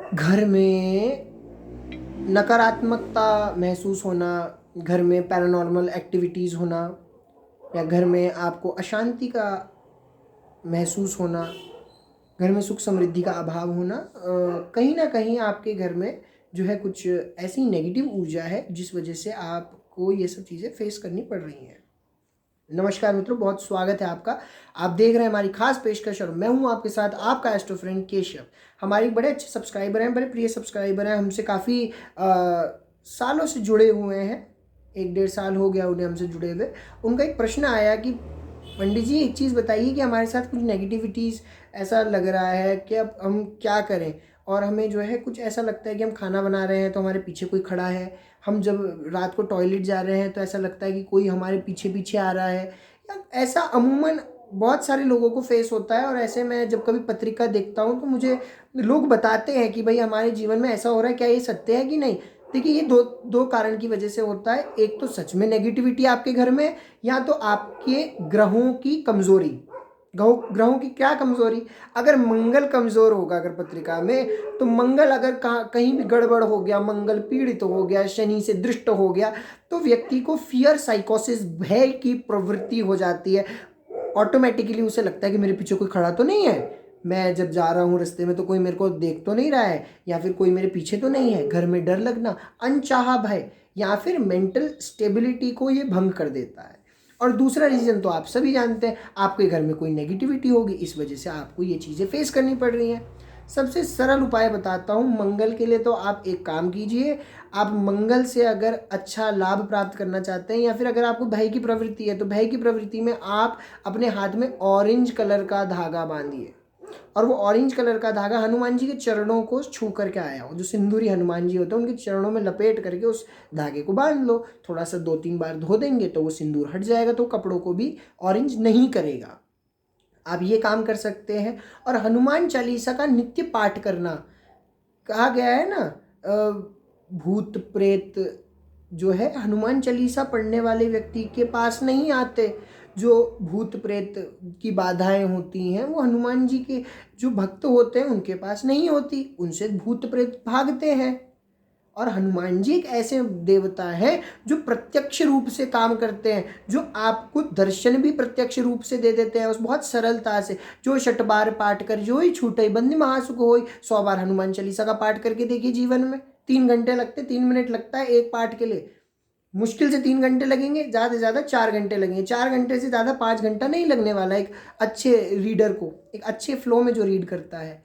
घर में नकारात्मकता महसूस होना, घर में पैरानॉर्मल एक्टिविटीज़ होना या घर में आपको अशांति का महसूस होना, घर में सुख समृद्धि का अभाव होना, कहीं ना कहीं आपके घर में जो है कुछ ऐसी नेगेटिव ऊर्जा है जिस वजह से आपको ये सब चीज़ें फेस करनी पड़ रही हैं। नमस्कार मित्रों, बहुत स्वागत है आपका। आप देख रहे हैं हमारी खास पेशकश और मैं हूं आपके साथ आपका एस्ट्रो फ्रेंड केशव। हमारे बड़े अच्छे सब्सक्राइबर हैं, बड़े प्रिय सब्सक्राइबर हैं, हमसे काफ़ी सालों से जुड़े हुए हैं। 1-1.5 साल हो गया उन्हें हमसे जुड़े हुए। उनका एक प्रश्न आया कि पंडित जी एक चीज़ बताइए कि हमारे साथ कुछ नेगेटिविटीज़ ऐसा लग रहा है कि अब हम क्या करें, और हमें जो है कुछ ऐसा लगता है कि हम खाना बना रहे हैं तो हमारे पीछे कोई खड़ा है, हम जब रात को टॉयलेट जा रहे हैं तो ऐसा लगता है कि कोई हमारे पीछे पीछे आ रहा है, या ऐसा अमूमन बहुत सारे लोगों को फेस होता है। और ऐसे में जब कभी पत्रिका देखता हूँ तो मुझे लोग बताते हैं कि भाई हमारे जीवन में ऐसा हो रहा है, क्या ये सत्य है कि नहीं। देखिए, ये दो दो कारण की वजह से होता है। एक तो सच में नेगेटिविटी आपके घर में, या तो आपके ग्रहों की कमजोरी। ग्रहों की क्या कमजोरी? अगर मंगल कमजोर होगा अगर पत्रिका में, तो मंगल अगर कहीं भी गड़बड़ हो गया, मंगल पीड़ित हो गया, शनि से दृष्ट हो गया, तो व्यक्ति को फियर साइकोसिस, भय की प्रवृत्ति हो जाती है। ऑटोमेटिकली उसे लगता है कि मेरे पीछे कोई खड़ा तो नहीं है, मैं जब जा रहा हूँ रास्ते में तो कोई मेरे को देख तो नहीं रहा है, या फिर कोई मेरे पीछे तो नहीं है। घर में डर लगना, अनचाहा भय, या फिर मेंटल स्टेबिलिटी को ये भंग कर देता है। और दूसरा रीज़न तो आप सभी जानते हैं, आपके घर में कोई नेगेटिविटी होगी, इस वजह से आपको ये चीज़ें फेस करनी पड़ रही हैं। सबसे सरल उपाय बताता हूँ मंगल के लिए। तो आप एक काम कीजिए, आप मंगल से अगर अच्छा लाभ प्राप्त करना चाहते हैं, या फिर अगर आपको भय की प्रवृत्ति है, तो भय की प्रवृत्ति में आप अपने हाथ में ऑरेंज कलर का धागा बांधिए, और वो ऑरेंज कलर का धागा हनुमान जी के चरणों को छू करके आया हो। जो सिंदूरी हनुमान जी होते हैं उनके चरणों में लपेट करके उस धागे को बांध लो। थोड़ा सा 2-3 बार धो देंगे तो वो सिंदूर हट जाएगा, तो कपड़ों को भी ऑरेंज नहीं करेगा। आप ये काम कर सकते हैं। और हनुमान चालीसा का नित्य पाठ करना, कहा गया है ना, भूत प्रेत जो है हनुमान चालीसा पढ़ने वाले व्यक्ति के पास नहीं आते। जो भूत प्रेत की बाधाएं होती हैं वो हनुमान जी के जो भक्त होते हैं उनके पास नहीं होती, उनसे भूत प्रेत भागते हैं। और हनुमान जी एक ऐसे देवता हैं जो प्रत्यक्ष रूप से काम करते हैं, जो आपको दर्शन भी प्रत्यक्ष रूप से दे देते हैं उस बहुत सरलता से। जो 6 बार पाठ कर जो ही छूटे बंदी महासुख होई, 100 बार हनुमान चालीसा का पाठ करके देखिए जीवन में। 3 घंटे लगते, 3 मिनट लगता है एक पाठ के लिए। मुश्किल से 3 घंटे लगेंगे, ज़्यादा से ज़्यादा 4 घंटे लगेंगे। 4 घंटे से ज़्यादा 5 घंटा नहीं लगने वाला एक अच्छे रीडर को, एक अच्छे फ्लो में जो रीड करता है।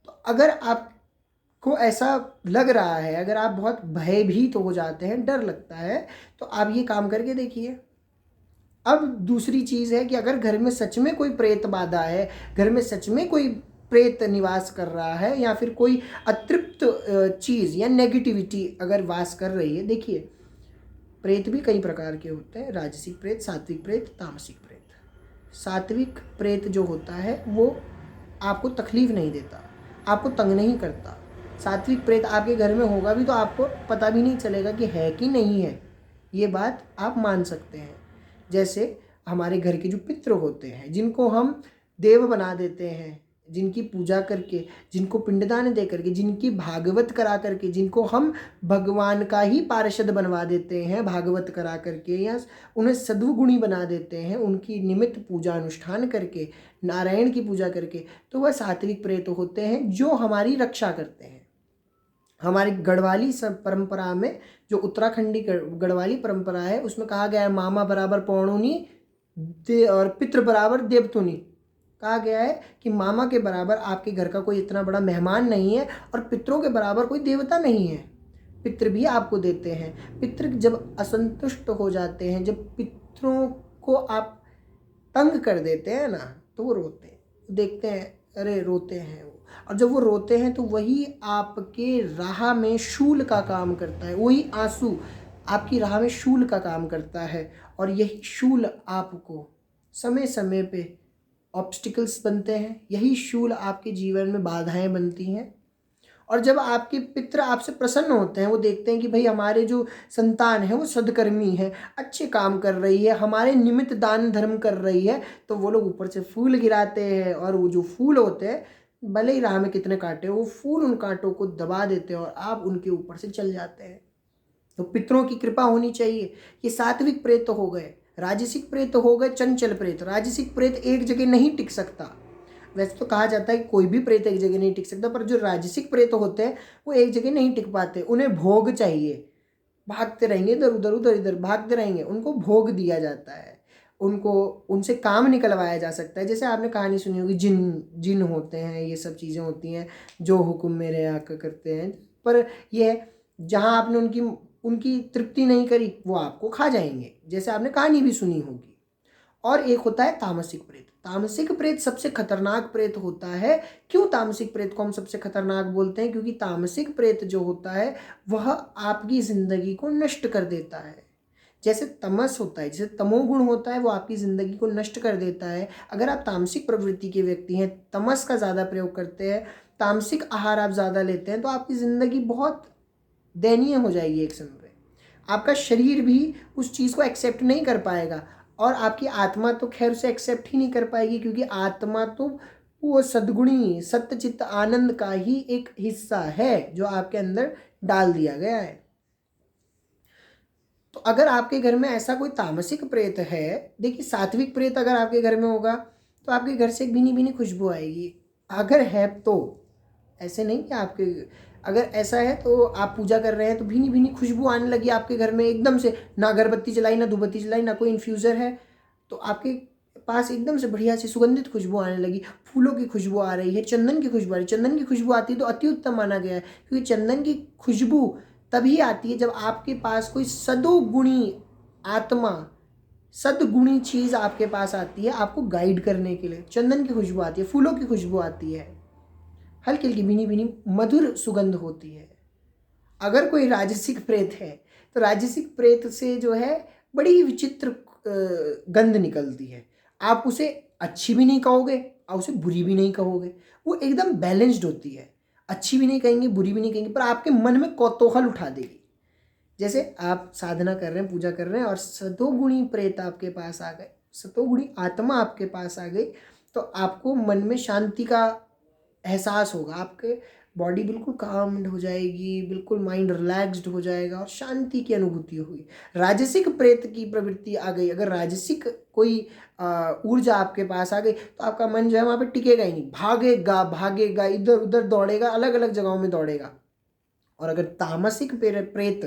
तो अगर आपको ऐसा लग रहा है, अगर आप बहुत भयभीत हो जाते हैं, डर लगता है, तो आप ये काम करके देखिए। अब दूसरी चीज़ है कि अगर घर में सच में कोई प्रेत बाधा है, घर में सच में कोई प्रेत निवास कर रहा है, या फिर कोई अतृप्त चीज़ या नेगेटिविटी अगर वास कर रही है। देखिए, प्रेत भी कई प्रकार के होते हैं, राजसिक प्रेत, सात्विक प्रेत, तामसिक प्रेत। सात्विक प्रेत जो होता है वो आपको तकलीफ नहीं देता, आपको तंग नहीं करता। सात्विक प्रेत आपके घर में होगा भी तो आपको पता भी नहीं चलेगा कि है कि नहीं है, ये बात आप मान सकते हैं। जैसे हमारे घर के जो पितृ होते हैं, जिनको हम देव बना देते हैं, जिनकी पूजा करके, जिनको पिंडदान दे करके, जिनकी भागवत करा करके, जिनको हम भगवान का ही पार्षद बनवा देते हैं भागवत करा करके, या उन्हें सद्गुणी बना देते हैं उनकी निमित्त पूजा अनुष्ठान करके, नारायण की पूजा करके, तो वह सात्विक प्रेत होते हैं जो हमारी रक्षा करते हैं। हमारी गढ़वाली परंपरा में, जो उत्तराखंडी गढ़वाली परंपरा है, उसमें कहा गया है मामा बराबर पौणुनी और पितृ बराबर देवतुनी। कहा गया है कि मामा के बराबर आपके घर का कोई इतना बड़ा मेहमान नहीं है, और पितरों के बराबर कोई देवता नहीं है। पितृ भी आपको देते हैं। पितृ जब असंतुष्ट हो जाते हैं, जब पितरों को आप तंग कर देते हैं ना, तो वो रोते हैं। देखते हैं, अरे रोते हैं वो। और जब वो रोते हैं तो वही आपके राह में शूल का काम करता है, वही आंसू आपकी राह में शूल का काम करता है। और यही शूल आपको समय समय पे ऑब्स्टिकल्स बनते हैं, यही शूल आपके जीवन में बाधाएं बनती हैं। और जब आपके पितृ आपसे प्रसन्न होते हैं, वो देखते हैं कि भाई हमारे जो संतान है वो सदकर्मी है, अच्छे काम कर रही है, हमारे निमित्त दान धर्म कर रही है, तो वो लोग ऊपर से फूल गिराते हैं। और वो जो फूल होते हैं भले ही राह में कितने कांटे हो, वो फूल उन कांटों को दबा देते हैं और आप उनके ऊपर से चल जाते हैं। तो पितरों की कृपा होनी चाहिए। ये सात्विक प्रेत तो हो गए। राजसिक प्रेत तो हो गए चंचल प्रेत। राजसिक प्रेत एक जगह नहीं टिक सकता। वैसे तो कहा जाता है कि कोई भी प्रेत एक जगह नहीं टिक सकता, पर जो राजसिक प्रेत होते हैं वो एक जगह नहीं टिक पाते। उन्हें भोग चाहिए, भागते रहेंगे इधर उधर, उधर इधर भागते रहेंगे। उनको भोग दिया जाता है, उनको उनसे काम निकलवाया जा सकता है। जैसे आपने कहानी सुनी होगी, जिन जिन होते हैं, ये सब चीज़ें होती हैं जो हुक्म मेरे आका करते हैं। पर यह जहाँ आपने उनकी उनकी तृप्ति नहीं करी वो आपको खा जाएंगे, जैसे आपने कहानी भी सुनी होगी। और एक होता है तामसिक प्रेत। तामसिक प्रेत सबसे खतरनाक प्रेत होता है। क्यों तामसिक प्रेत को हम सबसे खतरनाक बोलते हैं? क्योंकि तामसिक प्रेत जो होता है वह आपकी ज़िंदगी को नष्ट कर देता है। जैसे तमस होता है, जैसे तमोगुण होता है, वो आपकी ज़िंदगी को नष्ट कर देता है। अगर आप तामसिक प्रवृत्ति के व्यक्ति हैं, तमस का ज़्यादा प्रयोग करते हैं, तामसिक आहार आप ज़्यादा लेते हैं, तो आपकी ज़िंदगी बहुत दयनीय हो जाएगी। एक समय पे आपका शरीर भी उस चीज़ को एक्सेप्ट नहीं कर पाएगा और आपकी आत्मा तो खैर उसे एक्सेप्ट ही नहीं कर पाएगी, क्योंकि आत्मा तो वो सद्गुणी सत्यचित्त आनंद का ही एक हिस्सा है जो आपके अंदर डाल दिया गया है। तो अगर आपके घर में ऐसा कोई तामसिक प्रेत है, देखिए सात्विक प्रेत अगर आपके घर में होगा तो आपके घर से एक भीनी भीनी खुशबू आएगी। अगर है तो, ऐसे नहीं कि आपके, अगर ऐसा है तो आप पूजा कर रहे हैं तो भीनी भीनी खुशबू आने लगी आपके घर में एकदम से, ना अगरबत्ती जलाई, ना धूपबत्ती जलाई, ना कोई इन्फ्यूज़र है, तो आपके पास एकदम से बढ़िया सी सुगंधित खुशबू आने लगी। फूलों की खुशबू आ रही है, चंदन की खुशबू आ रही है। चंदन की खुशबू आती है तो अति उत्तम माना गया है, क्योंकि चंदन की खुशबू तभी आती है जब आपके पास कोई सदोगुणी आत्मा, सदगुणी चीज़ आपके पास आती है आपको गाइड करने के लिए। चंदन की खुशबू आती है, फूलों की खुशबू आती है, हल्की हल्की भीनी भीनी मधुर सुगंध होती है। अगर कोई राजसिक प्रेत है तो राजसिक प्रेत से जो है बड़ी विचित्र गंध निकलती है। आप उसे अच्छी भी नहीं कहोगे और उसे बुरी भी नहीं कहोगे, वो एकदम बैलेंस्ड होती है। अच्छी भी नहीं कहेंगे, बुरी भी नहीं कहेंगे, पर आपके मन में कौतूहल उठा देगी। जैसे आप साधना कर रहे हैं, पूजा कर रहे हैं और सतोगुणी प्रेत आपके पास आ गए, सतोगुणी आत्मा आपके पास आ गई, तो आपको मन में शांति का एहसास होगा। आपके बॉडी बिल्कुल काम्ड हो जाएगी, बिल्कुल माइंड रिलैक्स्ड हो जाएगा और शांति की अनुभूति होगी। राजसिक प्रेत की प्रवृत्ति आ गई, अगर राजसिक कोई ऊर्जा आपके पास आ गई तो आपका मन जो है वहाँ पे टिकेगा ही नहीं, भागेगा भागेगा, इधर उधर दौड़ेगा, अलग अलग जगहों में दौड़ेगा। और अगर तामसिक प्रेत,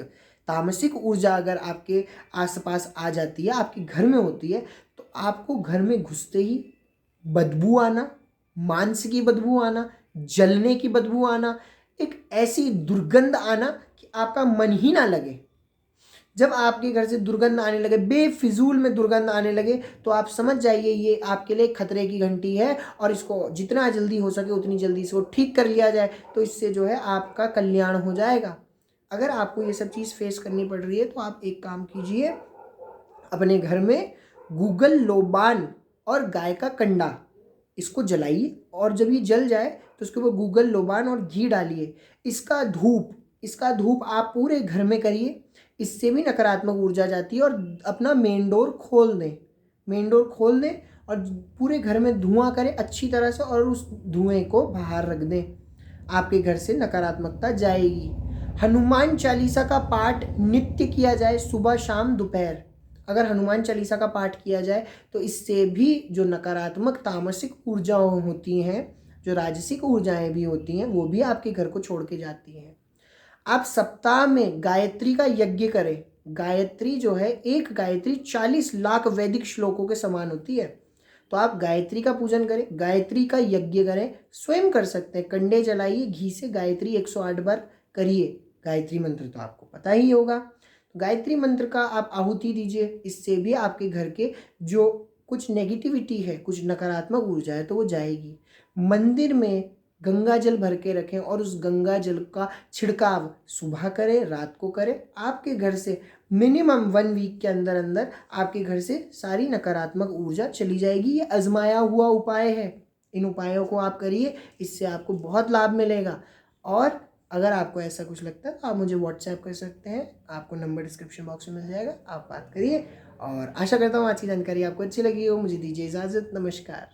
तामसिक ऊर्जा अगर आपके आसपास आ जाती है, आपके घर में होती है, तो आपको घर में घुसते ही बदबू आना, मांस की बदबू आना, जलने की बदबू आना, एक ऐसी दुर्गंध आना कि आपका मन ही ना लगे। जब आपके घर से दुर्गंध आने लगे, बेफिजूल में दुर्गंध आने लगे, तो आप समझ जाइए ये आपके लिए खतरे की घंटी है और इसको जितना जल्दी हो सके उतनी जल्दी इसको ठीक कर लिया जाए, तो इससे जो है आपका कल्याण हो जाएगा। अगर आपको ये सब चीज़ फेस करनी पड़ रही है तो आप एक काम कीजिए, अपने घर में गूगल लोबान और गाय का कंडा इसको जलाइए, और जब ये जल जाए तो उसके ऊपर गूगल लोबान और घी डालिए। इसका धूप आप पूरे घर में करिए, इससे भी नकारात्मक ऊर्जा जाती है। और अपना मेन डोर खोल दें, मेन डोर खोल दें और पूरे घर में धुआं करें अच्छी तरह से, और उस धुएं को बाहर रख दें। आपके घर से नकारात्मकता जाएगी। हनुमान चालीसा का पाठ नित्य किया जाए, सुबह शाम दोपहर। अगर हनुमान चालीसा का पाठ किया जाए तो इससे भी जो नकारात्मक तामसिक ऊर्जाएं होती हैं, जो राजसिक ऊर्जाएं भी होती हैं, वो भी आपके घर को छोड़ के जाती हैं। आप सप्ताह में गायत्री का यज्ञ करें। गायत्री जो है, एक गायत्री 40 लाख वैदिक श्लोकों के समान होती है। तो आप गायत्री का पूजन करें, गायत्री का यज्ञ करें, स्वयं कर सकते हैं। कंडे जलाइए, घी से गायत्री 108 बार करिए। गायत्री मंत्र तो आपको पता ही होगा, तो गायत्री मंत्र का आप आहुति दीजिए। इससे भी आपके घर के जो कुछ नेगेटिविटी है, कुछ नकारात्मक ऊर्जा है, तो वो जाएगी। मंदिर में गंगा जल भर के रखें और उस गंगा जल का छिड़काव सुबह करें, रात को करें। आपके घर से मिनिमम 1 वीक के अंदर अंदर आपके घर से सारी नकारात्मक ऊर्जा चली जाएगी। ये आजमाया हुआ उपाय है, इन उपायों को आप करिए, इससे आपको बहुत लाभ मिलेगा। और अगर आपको ऐसा कुछ लगता है तो आप मुझे व्हाट्सएप कर सकते हैं, आपको नंबर डिस्क्रिप्शन बॉक्स में मिल जाएगा, आप बात करिए। और आशा करता हूँ आज की जानकारी आपको अच्छी लगी हो। मुझे दीजिए इजाज़त, नमस्कार।